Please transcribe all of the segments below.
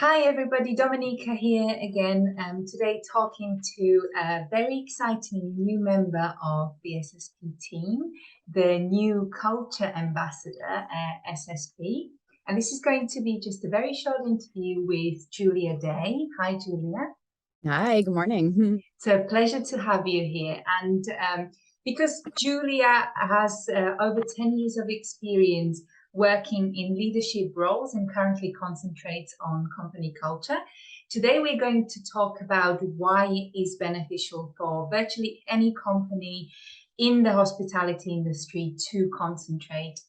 Hi everybody, Dominica here again. Today talking to a very exciting new member of the SSP team, the new culture ambassador at SSP. And this is going to be just a very short interview with Julia Day. Hi, Julia. Hi, good morning. It's a pleasure to have you here. And because Julia has over 10 years of experience working in leadership roles and currently concentrates on company culture, today we're going to talk about why it is beneficial for virtually any company in the hospitality industry to concentrate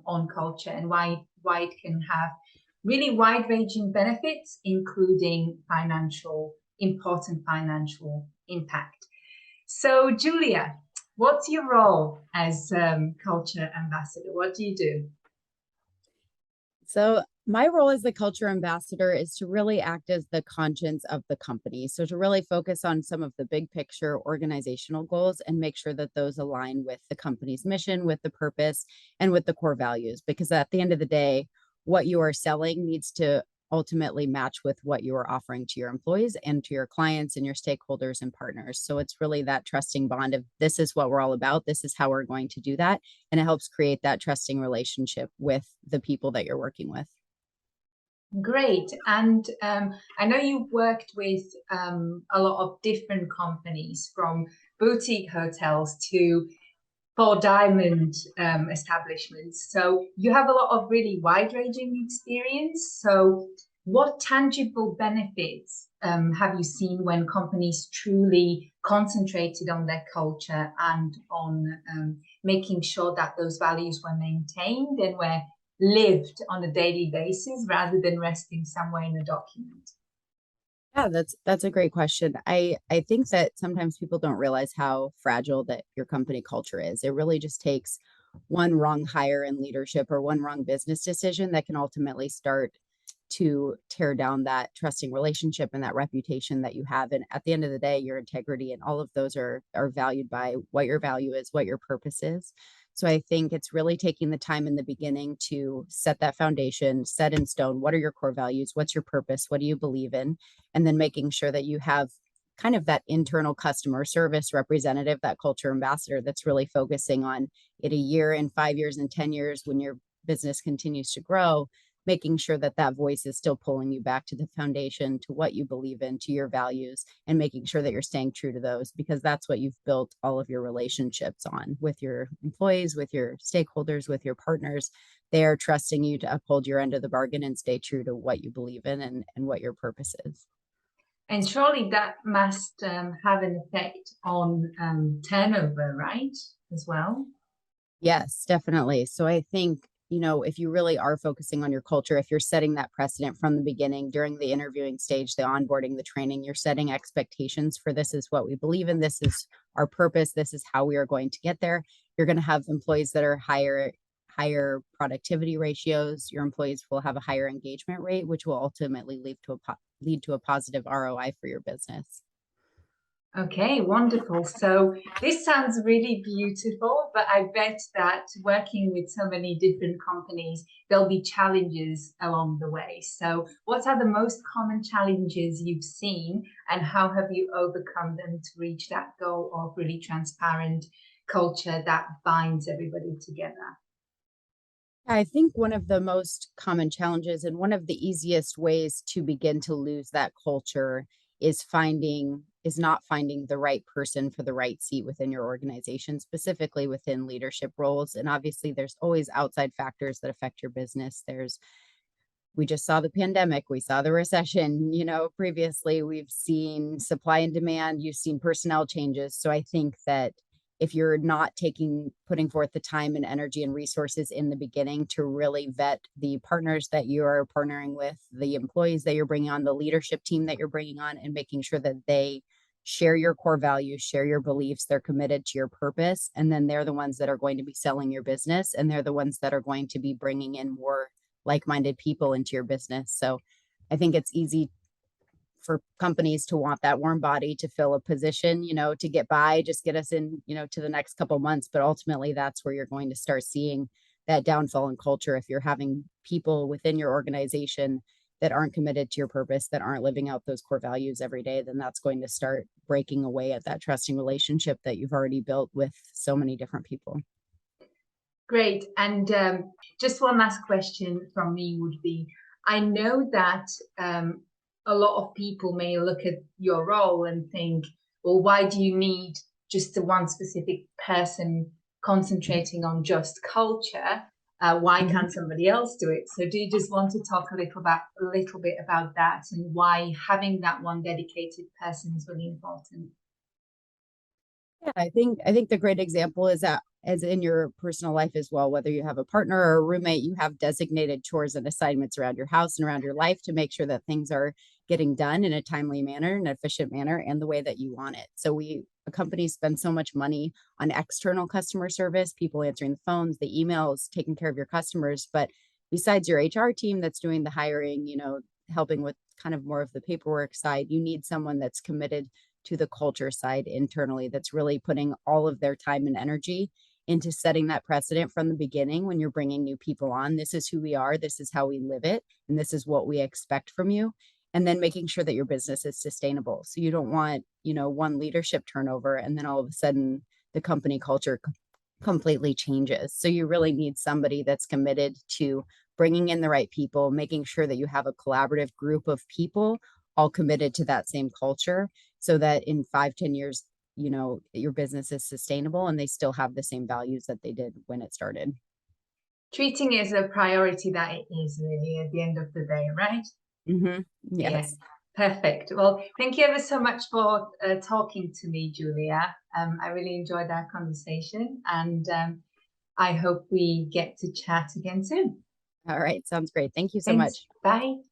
on culture and why it can have really wide-ranging benefits, including important financial impact. So, Julia, what's your role as culture ambassador? What do you do? So, my role as the culture ambassador is to really act as the conscience of the company. So, to really focus on some of the big picture organizational goals and make sure that those align with the company's mission, with the purpose, and with the core values. Because at the end of the day, what you are selling needs to ultimately match with what you are offering to your employees and to your clients and your stakeholders and partners. So, it's really that trusting bond of this is what we're all about, this is how we're going to do that. And it helps create that trusting relationship with the people that you're working with. Great. And I know you've worked with a lot of different companies, from boutique hotels to four diamond establishments. So you have a lot of really wide-ranging experience. So what tangible benefits have you seen when companies truly concentrated on their culture and on making sure that those values were maintained and were lived on a daily basis rather than resting somewhere in a document? Yeah, that's a great question. I think that sometimes people don't realize how fragile that your company culture is. It really just takes one wrong hire in leadership or one wrong business decision that can ultimately start to tear down that trusting relationship and that reputation that you have. And at the end of the day, your integrity and all of those are valued by what your value is, what your purpose is. So I think it's really taking the time in the beginning to set that foundation, set in stone. What are your core values? What's your purpose? What do you believe in? And then making sure that you have kind of that internal customer service representative, that culture ambassador that's really focusing on it a year and 5 years and 10 years when your business continues to grow, making sure that that voice is still pulling you back to the foundation, to what you believe in, to your values, and making sure that you're staying true to those, because that's what you've built all of your relationships on with your employees, with your stakeholders, with your partners. They are trusting you to uphold your end of the bargain and stay true to what you believe in and what your purpose is. And surely that must have an effect on turnover, right? As well. Yes, definitely. So I think, if you really are focusing on your culture, if you're setting that precedent from the beginning, during the interviewing stage, the onboarding, the training, you're setting expectations for this is what we believe in, this is our purpose, this is how we are going to get there. You're going to have employees that are higher productivity ratios. Your employees will have a higher engagement rate, which will ultimately lead to a positive ROI for your business. Okay, wonderful. So this sounds really beautiful, but I bet that working with so many different companies, there'll be challenges along the way. So what are the most common challenges you've seen, and how have you overcome them to reach that goal of really transparent culture that binds everybody together? I think one of the most common challenges and one of the easiest ways to begin to lose that culture is not finding the right person for the right seat within your organization, specifically within leadership roles. And obviously there's always outside factors that affect your business. We just saw the pandemic, we saw the recession, previously we've seen supply and demand, you've seen personnel changes. So I think that if you're not putting forth the time and energy and resources in the beginning to really vet the partners that you are partnering with, the employees that you're bringing on, the leadership team that you're bringing on, and making sure that they share your core values, share your beliefs, they're committed to your purpose, and then they're the ones that are going to be selling your business, and they're the ones that are going to be bringing in more like-minded people into your business. So I think it's easy for companies to want that warm body to fill a position, to get by, just get us in, to the next couple months. But ultimately, that's where you're going to start seeing that downfall in culture. If you're having people within your organization that aren't committed to your purpose, that aren't living out those core values every day, then that's going to start breaking away at that trusting relationship that you've already built with so many different people. Great. And just one last question from me would be, I know that a lot of people may look at your role and think, well, why do you need just the one specific person concentrating on just culture? Why can't somebody else do it? So do you just want to talk a little bit about that and why having that one dedicated person is really important? Yeah, I think the great example is that as in your personal life as well, whether you have a partner or a roommate, you have designated chores and assignments around your house and around your life to make sure that things are getting done in a timely manner, an efficient manner, and the way that you want it. So a company spends so much money on external customer service, people answering the phones, the emails, taking care of your customers. But besides your HR team that's doing the hiring, helping with kind of more of the paperwork side, you need someone that's committed to the culture side internally, that's really putting all of their time and energy into setting that precedent from the beginning when you're bringing new people on. This is who we are, this is how we live it, and this is what we expect from you. And then making sure that your business is sustainable. So you don't want, one leadership turnover and then all of a sudden the company culture completely changes. So you really need somebody that's committed to bringing in the right people, making sure that you have a collaborative group of people all committed to that same culture so that in 5-10 years, your business is sustainable and they still have the same values that they did when it started. Treating it as a priority that it is really at the end of the day, right? Yes. Yeah, perfect. Well, thank you ever so much for talking to me, Julia. I really enjoyed our conversation and I hope we get to chat again soon. All right. Sounds great. Thank you so Thanks. much. Bye.